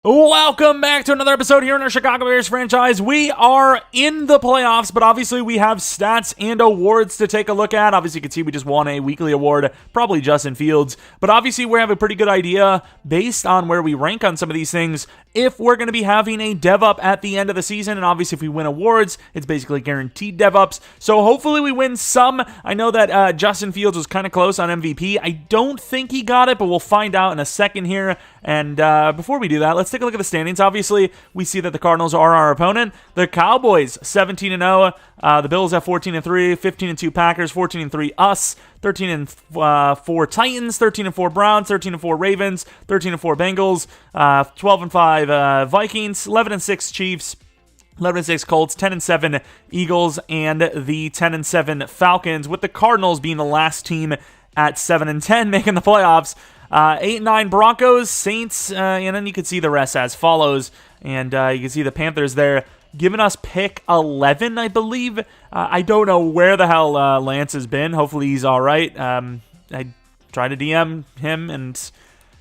Welcome back to another episode here in our Chicago Bears franchise. We are in the playoffs, but obviously we have stats and awards to take a look at. Obviously, you can see we just won a weekly award, probably Justin Fields. But obviously, we have a pretty good idea based on where we rank on some of these things if we're going to be having a dev up at the end of the season. And obviously, if we win awards, it's basically guaranteed dev ups. So hopefully we win some. I know that Justin Fields was kind of close on MVP. I don't think he got it, but we'll find out in a second here. And before we do that, let's take a look at the standings. Obviously, we see that the Cardinals are our opponent. The Cowboys, 17-0. The Bills have 14-3, 15-2 Packers, 14-3 us, 13-4 Titans, 13-4 Browns, 13-4 Ravens, 13-4 Bengals, 12-5 Vikings, 11-6 Chiefs, 11-6 Colts, 10-7 Eagles, and the 10-7 Falcons, with the Cardinals being the last team at 7-10, making the playoffs. 8-9 Broncos, Saints, and then you can see the rest as follows. And you can see the Panthers there giving us pick 11, I believe. I don't know where the hell Lance has been. Hopefully he's all right. I tried to DM him and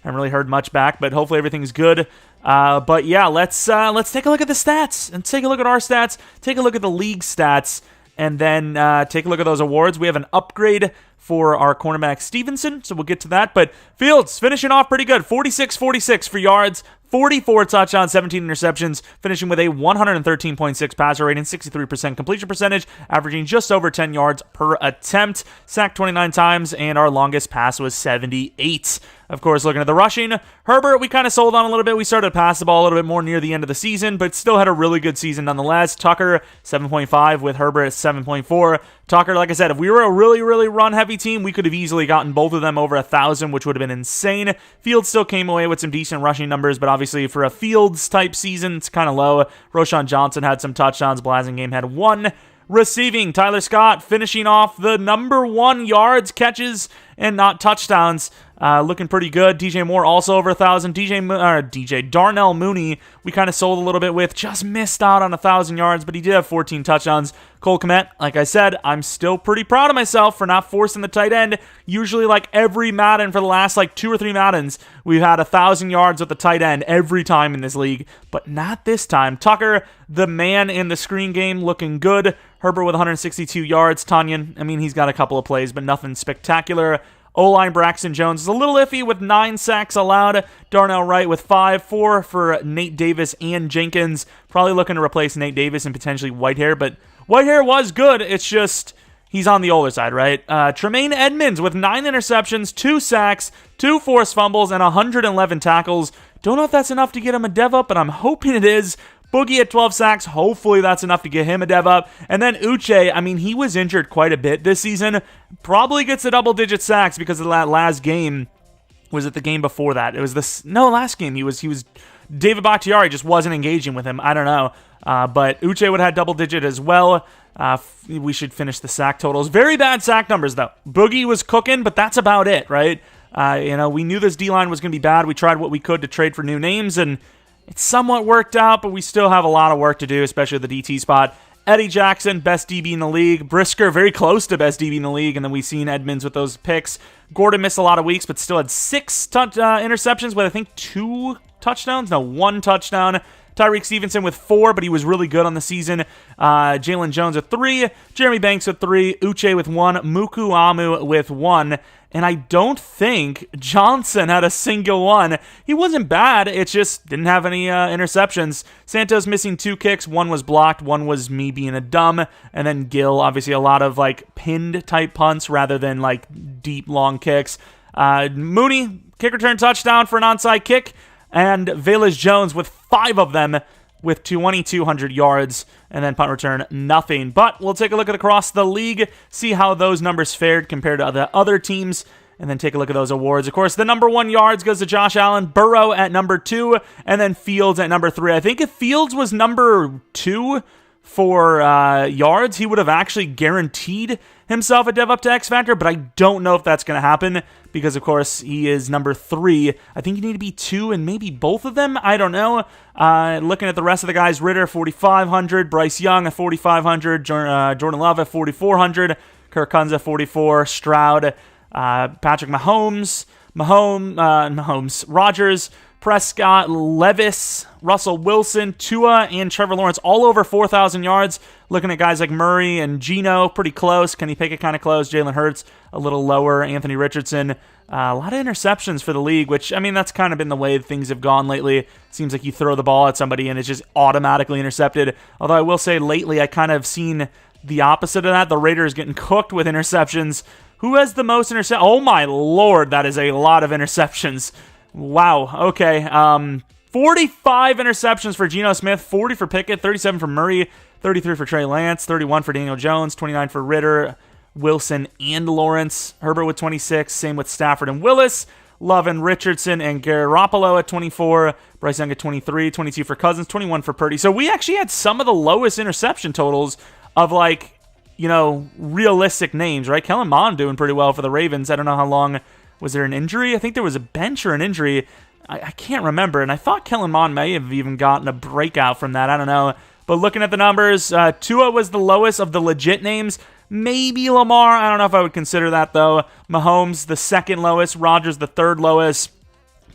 haven't really heard much back, but hopefully everything's good. But yeah, let's take a look at the stats and take a look at our stats. Take a look at the league stats. And then take a look at those awards. We have an upgrade for our cornerback Stevenson, so we'll get to that. But Fields finishing off pretty good. 46-46 for yards, 44 touchdowns, 17 interceptions, finishing with a 113.6 passer rating, 63% completion percentage, averaging just over 10 yards per attempt, sacked 29 times, and our longest pass was 78. Of course, looking at the rushing, Herbert, we kind of sold on a little bit. We started to pass the ball a little bit more near the end of the season, but still had a really good season nonetheless. Tucker, 7.5 with Herbert at 7.4. Tucker, like I said, if we were a really, really run-heavy team, we could have easily gotten both of them over 1,000, which would have been insane. Fields still came away with some decent rushing numbers, but obviously for a Fields-type season, it's kind of low. Roshan Johnson had some touchdowns. Blasingame had one. Receiving, Tyler Scott finishing off the number one yards, catches, and not touchdowns. Looking pretty good. DJ Moore also over 1,000. Darnell Mooney, we kind of sold a little bit with. Just missed out on 1,000 yards, but he did have 14 touchdowns. Cole Kmet, like I said, I'm still pretty proud of myself for not forcing the tight end. Usually, like every Madden for the last 2 or 3 Maddens, we've had 1,000 yards with the tight end every time in this league, but not this time. Tucker, the man in the screen game, looking good. Herbert with 162 yards. Tanyan, I mean, he's got a couple of plays, but nothing spectacular. O-line Braxton Jones is a little iffy with 9 sacks allowed. Darnell Wright with 5, 4 for Nate Davis and Jenkins. Probably looking to replace Nate Davis and potentially Whitehair, but Whitehair was good. It's just he's on the older side, right? Tremaine Edmonds with 9 interceptions, 2 sacks, 2 forced fumbles, and 111 tackles. Don't know if that's enough to get him a dev up, but I'm hoping it is. Boogie at 12 sacks. Hopefully that's enough to get him a dev up. And then Uche, I mean, he was injured quite a bit this season. Probably gets the double-digit sacks because of that last game. Was it the game before that? It was last game. He was David Bakhtiari just wasn't engaging with him. I don't know. But Uche would have had double-digit as well. We should finish the sack totals. Very bad sack numbers, though. Boogie was cooking, but that's about it, right? We knew this D-line was going to be bad. We tried what we could to trade for new names, and it's somewhat worked out, but we still have a lot of work to do, especially at the DT spot. Eddie Jackson, best DB in the league. Brisker, very close to best DB in the league, and then we've seen Edmonds with those picks. Gordon missed a lot of weeks, but still had 6 interceptions with, I think, 2 touchdowns? No, 1 touchdown. Tyreek Stevenson with 4, but he was really good on the season. Jalen Jones with 3. Jeremy Banks with 3. Uche with 1. Muku Amu with 1. And I don't think Johnson had a single one. He wasn't bad. It just didn't have any interceptions. Santos missing 2 kicks. 1 was blocked. 1 was me being a dumb. And then Gill, obviously a lot of pinned type punts rather than deep long kicks. Mooney, kick return touchdown for an onside kick. And Velez Jones with 5 of them with 2,200 yards, and then punt return, nothing. But we'll take a look at across the league, see how those numbers fared compared to the other teams, and then take a look at those awards. Of course, the number 1 yards goes to Josh Allen, Burrow at number 2, and then Fields at number 3. I think if Fields was number 2 for yards, he would have actually guaranteed himself a dev up to X Factor, but I don't know if that's going to happen because, of course, he is number 3. I think you need to be 2 and maybe both of them. I don't know. Looking at the rest of the guys, Ritter, 4,500. Bryce Young at 4,500. Jordan Love at 4,400. Kirk Cousins at 44. Stroud. Patrick Mahomes. Rodgers. Prescott, Levis, Russell Wilson, Tua, and Trevor Lawrence all over 4,000 yards. Looking at guys like Murray and Geno, pretty close. Kenny Pickett kind of close. Jalen Hurts a little lower. Anthony Richardson. A lot of interceptions for the league, which, I mean, that's kind of been the way things have gone lately. Seems like you throw the ball at somebody and it's just automatically intercepted. Although I will say lately I kind of seen the opposite of that. The Raiders getting cooked with interceptions. Who has the most interceptions? Oh my lord, that is a lot of interceptions. Wow, okay. 45 interceptions for Geno Smith, 40 for Pickett, 37 for Murray, 33 for Trey Lance, 31 for Daniel Jones, 29 for Ritter, Wilson, and Lawrence. Herbert with 26, same with Stafford and Willis. Love and Richardson and Garoppolo at 24. Bryce Young at 23, 22 for Cousins, 21 for Purdy. So we actually had some of the lowest interception totals of, like, you know, realistic names, right? Kellen Mond doing pretty well for the Ravens. I don't know how long. Was there an injury? I think there was a bench or an injury. I can't remember. And I thought Kellen Mond may have even gotten a breakout from that. I don't know. But looking at the numbers, Tua was the lowest of the legit names. Maybe Lamar. I don't know if I would consider that, though. Mahomes, the second lowest. Rodgers, the third lowest.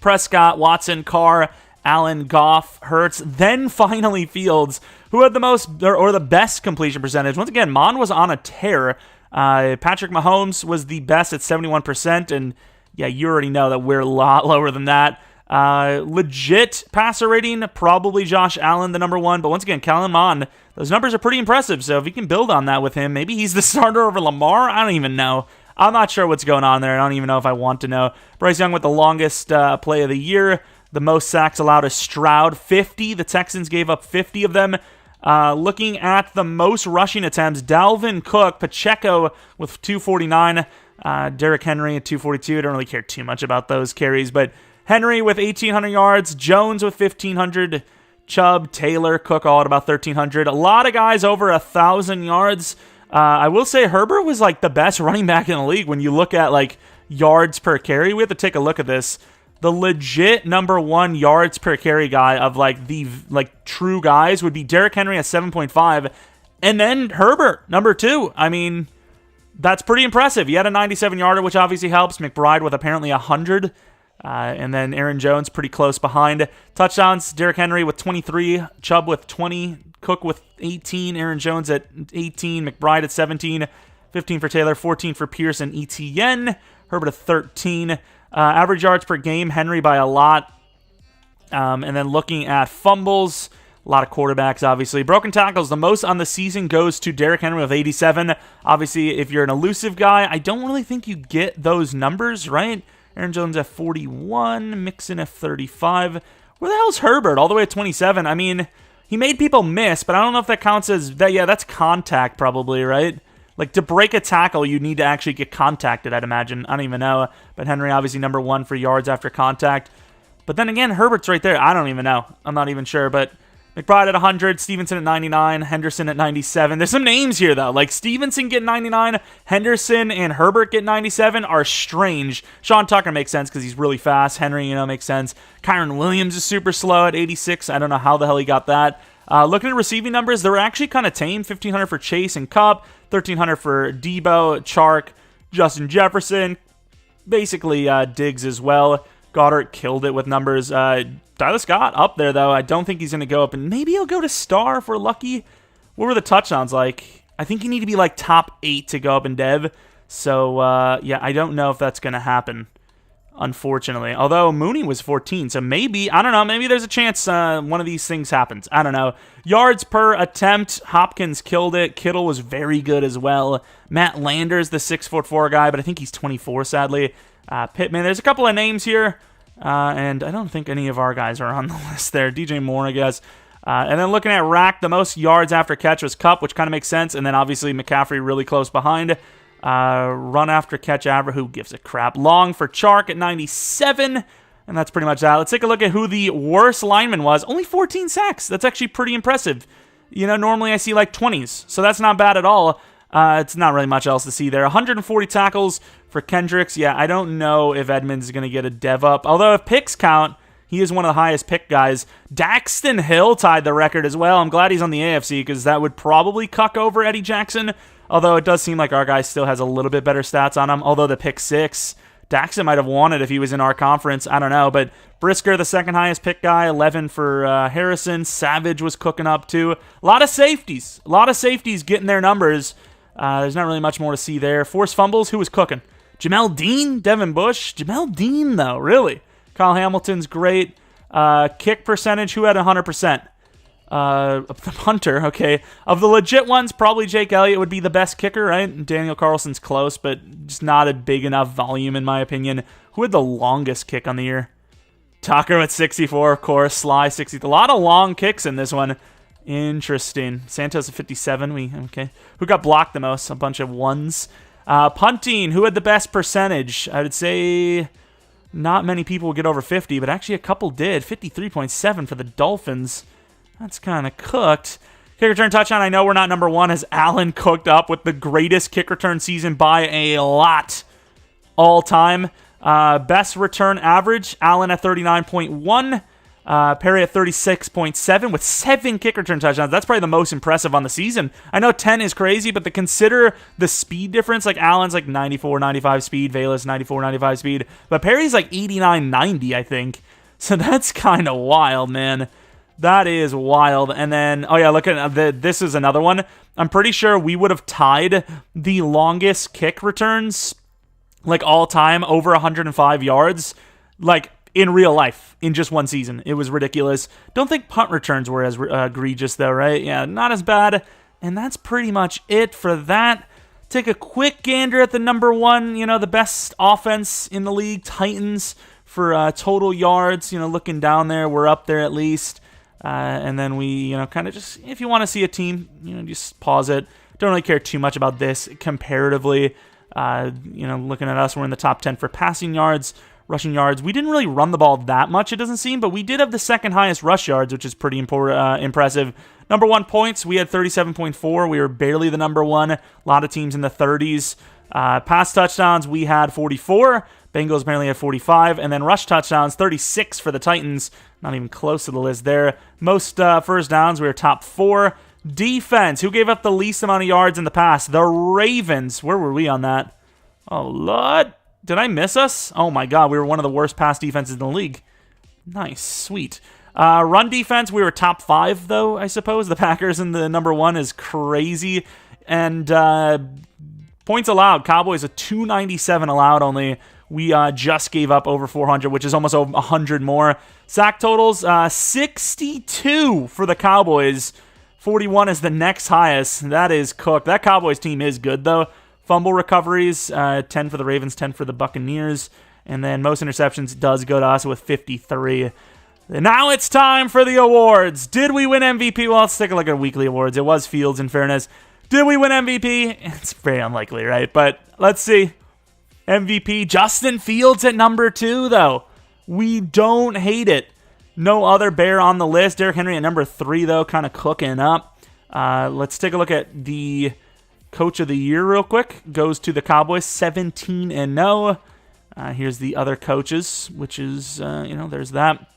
Prescott, Watson, Carr, Allen, Goff, Hurts. Then finally Fields, who had the most or the best completion percentage. Once again, Mond was on a tear. Patrick Mahomes was the best at 71%. And yeah, you already know that we're a lot lower than that. Legit passer rating, probably Josh Allen, the number one. But once again, Kellen Mond, those numbers are pretty impressive. So if you can build on that with him, maybe he's the starter over Lamar. I don't even know. I'm not sure what's going on there. I don't even know if I want to know. Bryce Young with the longest play of the year. The most sacks allowed is Stroud, 50. The Texans gave up 50 of them. Looking at the most rushing attempts, Dalvin Cook, Pacheco with 249. Derrick Henry at 242. I don't really care too much about those carries, but Henry with 1,800 yards, Jones with 1,500, Chubb, Taylor, Cook all at about 1,300. A lot of guys over 1,000 yards. I will say Herbert was like the best running back in the league when you look at like yards per carry. We have to take a look at this. The legit number one yards per carry guy of like the like true guys would be Derrick Henry at 7.5, and then Herbert number two. I mean, that's pretty impressive. He had a 97-yarder, which obviously helps. McBride with apparently 100. And then Aaron Jones pretty close behind. Touchdowns, Derrick Henry with 23, Chubb with 20, Cook with 18, Aaron Jones at 18, McBride at 17, 15 for Taylor, 14 for Pierce and Etienne, Herbert at 13. Average yards per game, Henry by a lot. And then looking at fumbles, a lot of quarterbacks, obviously. Broken tackles, the most on the season goes to Derrick Henry with 87. Obviously, if you're an elusive guy, I don't really think you get those numbers, right? Aaron Jones at 41, Mixon at 35. Where the hell's Herbert? All the way at 27. I mean, he made people miss, but I don't know if that counts as that. Yeah, that's contact probably, right? Like to break a tackle, you need to actually get contacted, I'd imagine. I don't even know. But Henry obviously number one for yards after contact. But then again, Herbert's right there. I don't even know. I'm not even sure, but McBride at 100, Stevenson at 99, Henderson at 97. There's some names here, though. Like Stevenson get 99, Henderson and Herbert get 97 are strange. Sean Tucker makes sense because he's really fast. Henry, makes sense. Kyron Williams is super slow at 86. I don't know how the hell he got that. Looking at receiving numbers, they were actually kind of tame. 1,500 for Chase and Kupp, 1,300 for Debo, Chark, Justin Jefferson, basically Diggs as well. Goddard killed it with numbers. Tyler Scott up there, though. I don't think he's going to go up, and maybe he'll go to star if we're lucky. What were the touchdowns like? I think you need to be like top 8 to go up in Dev. So, yeah, I don't know if that's going to happen, unfortunately. Although Mooney was 14, so maybe, I don't know, maybe there's a chance one of these things happens. I don't know. Yards per attempt, Hopkins killed it. Kittle was very good as well. Matt Landers, the 6'4" guy, but I think he's 24, sadly. Pittman, there's a couple of names here. And I don't think any of our guys are on the list there. DJ Moore, I guess. And then looking at rack, the most yards after catch was Kupp, which kind of makes sense. And then obviously McCaffrey really close behind. Run after catch average, who gives a crap? Long for Chark at 97. And that's pretty much that. Let's take a look at who the worst lineman was. Only 14 sacks. That's actually pretty impressive. Normally I see like 20s. So that's not bad at all. It's not really much else to see there. 140 tackles for Kendricks. Yeah, I don't know if Edmonds is going to get a dev up. Although if picks count, he is one of the highest pick guys. Daxton Hill tied the record as well. I'm glad he's on the AFC because that would probably cuck over Eddie Jackson. Although it does seem like our guy still has a little bit better stats on him. Although the pick 6, Daxon might have won it if he was in our conference. I don't know. But Brisker, the second highest pick guy, 11 for Harrison. Savage was cooking up too. A lot of safeties. A lot of safeties getting their numbers. There's not really much more to see there. Forced fumbles, who was cooking? Jamel Dean, Devin Bush. Jamel Dean, though, really. Kyle Hamilton's great. Kick percentage, who had 100%? Hunter, okay. Of the legit ones, probably Jake Elliott would be the best kicker, right? Daniel Carlson's close, but just not a big enough volume, in my opinion. Who had the longest kick on the year? Tucker with 64, of course. Sly, 60. A lot of long kicks in this one. Interesting. Santos at 57. Okay. Who got blocked the most? A bunch of ones. Punting, who had the best percentage? I would say not many people would get over 50, but actually a couple did. 53.7 for the Dolphins. That's kind of cooked. Kick return touchdown, I know we're not number one, as Allen cooked up with the greatest kick return season by a lot all time. Best return average, Allen at 39.1. Perry at 36.7 with 7 kick return touchdowns. That's probably the most impressive on the season. I know 10 is crazy, but consider the speed difference. Like Allen's like 94, 95 speed, Velus 94, 95 speed, but Perry's like 89, 90, I think. So that's kind of wild, man. That is wild. And then, oh yeah, look at this is another one. I'm pretty sure we would have tied the longest kick returns, like all time, over 105 yards, like in real life, in just one season. It was ridiculous. Don't think punt returns were as egregious though, right? Yeah, not as bad. And that's pretty much it for that. Take a quick gander at the number one, the best offense in the league, Titans, for total yards. Looking down there, we're up there at least. And then we, kind of just, if you want to see a team, just pause it. Don't really care too much about this comparatively. Looking at us, we're in the top 10 for passing yards, rushing yards. We didn't really run the ball that much, it doesn't seem, but we did have the second highest rush yards, which is pretty impressive. Number one points, we had 37.4. We were barely the number one. A lot of teams in the 30s. Pass touchdowns, we had 44. Bengals apparently had 45. And then rush touchdowns, 36 for the Titans. Not even close to the list there. Most first downs, we were top 4. Defense, who gave up the least amount of yards in the pass? The Ravens. Where were we on that? Oh, Lord. Did I miss us? Oh, my God. We were one of the worst pass defenses in the league. Nice. Sweet. Run defense, we were top 5, though, I suppose. The Packers in the number 1 is crazy. And points allowed. Cowboys a 297 allowed only. We just gave up over 400, which is almost 100 more. Sack totals, 62 for the Cowboys. 41 is the next highest. That is cooked. That Cowboys team is good, though. Fumble recoveries, 10 for the Ravens, 10 for the Buccaneers. And then most interceptions does go to us with 53. And now it's time for the awards. Did we win MVP? Well, let's take a look at weekly awards. It was Fields, in fairness. Did we win MVP? It's very unlikely, right? But let's see. MVP, Justin Fields at number 2, though. We don't hate it. No other Bear on the list. Derrick Henry at number 3, though, kind of cooking up. Let's take a look at the Coach of the Year real quick. Goes to the Cowboys, 17-0. Here's the other coaches, which is, there's that.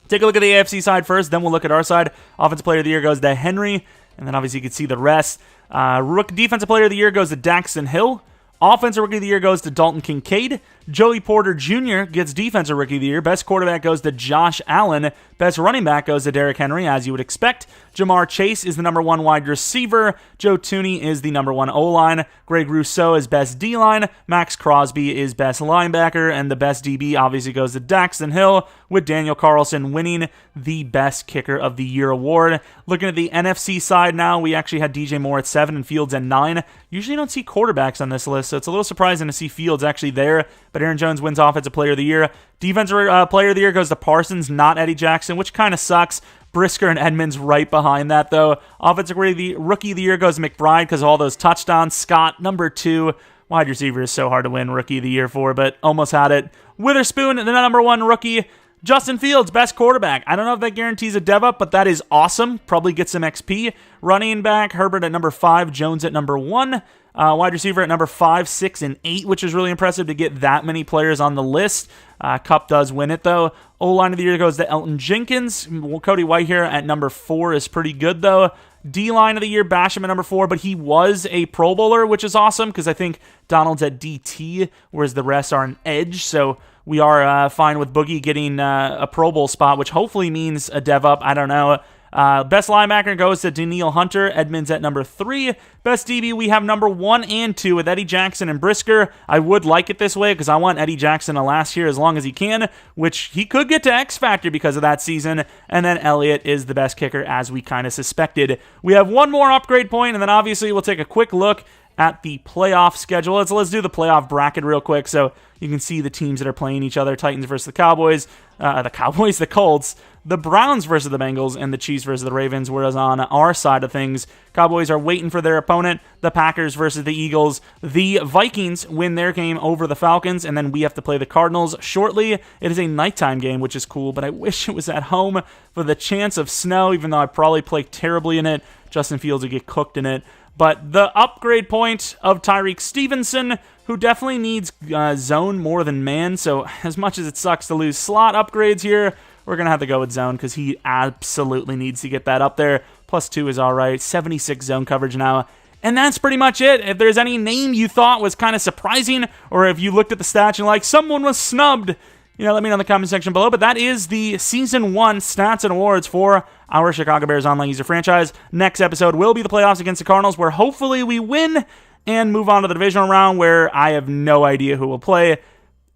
Take a look at the AFC side first, then we'll look at our side. Offensive Player of the Year goes to Henry, and then obviously you can see the rest. Defensive Player of the Year goes to Daxton Hill. Offensive Rookie of the Year goes to Dalton Kincaid. Joey Porter Jr. gets Defensive Rookie of the Year. Best quarterback goes to Josh Allen. Best running back goes to Derrick Henry, as you would expect. Jamar Chase is the number 1 wide receiver. Joe Tooney is the number 1 O-line. Greg Rousseau is best D-line. Max Crosby is best linebacker. And the best DB obviously goes to Daxton Hill, with Daniel Carlson winning the Best Kicker of the Year award. Looking at the NFC side now, we actually had DJ Moore at 7 and Fields at 9. Usually don't see quarterbacks on this list, so it's a little surprising to see Fields actually there. But Aaron Jones wins Offensive Player of the Year. Defensive Player of the Year goes to Parsons, not Eddie Jackson, which kind of sucks. Brisker and Edmonds right behind that, though. Offensive Rookie of the Year goes to McBride because of all those touchdowns. Scott, number 2. Wide receiver is so hard to win Rookie of the Year for, but almost had it. Witherspoon, the number 1 rookie. Justin Fields, best quarterback. I don't know if that guarantees a dev up, but that is awesome. Probably get some XP. Running back, Herbert at number 5, Jones at number 1. Wide receiver at number 5, 6, and 8, which is really impressive to get that many players on the list. Kupp does win it, though. O-line of the year goes to Elton Jenkins. Cody Whitehair at number 4 is pretty good, though. D-line of the year, Basham at number 4, but he was a Pro Bowler, which is awesome because I think Donald's at DT, whereas the rest are an edge. So we are fine with Boogie getting a Pro Bowl spot, which hopefully means a dev up. I don't know. Best linebacker goes to Daniil Hunter. Edmonds at number 3. Best DB, we have number 1 and 2 with Eddie Jackson and Brisker. I would like it this way because I want Eddie Jackson to last here as long as he can, which he could get to X Factor because of that season. And then Elliott is the best kicker, as we kind of suspected. We have one more upgrade point, and then obviously we'll take a quick look at the playoff schedule. Let's do the playoff bracket real quick so you can see the teams that are playing each other. Titans versus the Cowboys, the Colts, the Browns versus the Bengals, and the Chiefs versus the Ravens, whereas on our side of things, Cowboys are waiting for their opponent, the Packers versus the Eagles. The Vikings win their game over the Falcons, and then we have to play the Cardinals shortly. It is a nighttime game, which is cool, but I wish it was at home for the chance of snow, even though I probably play terribly in it. Justin Fields would get cooked in it. But the upgrade point of Tyreek Stevenson, who definitely needs zone more than man, so as much as it sucks to lose slot upgrades here, we're going to have to go with zone because he absolutely needs to get that up there. +2 is all right. 76 zone coverage now. And that's pretty much it. If there's any name you thought was kind of surprising, or if you looked at the stats and you're like, someone was snubbed, let me know in the comment section below. But that is the Season 1 stats and awards for our Chicago Bears online user franchise. Next episode will be the playoffs against the Cardinals, where hopefully we win and move on to the divisional round, where I have no idea who will play.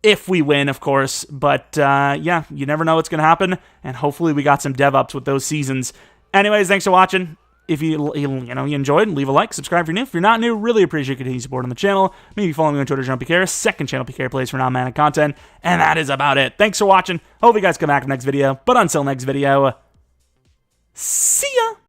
If we win, of course. But, yeah, you never know what's going to happen. And hopefully we got some dev ups with those seasons. Anyways, thanks for watching. If you enjoyed, leave a like, subscribe if you're new. If you're not new, really appreciate your continued support on the channel. Maybe follow me on Twitter, Jeromepkr, second channel PK plays for non-Madden content. And that is about it. Thanks for watching. Hope you guys come back in the next video. But until next video, see ya!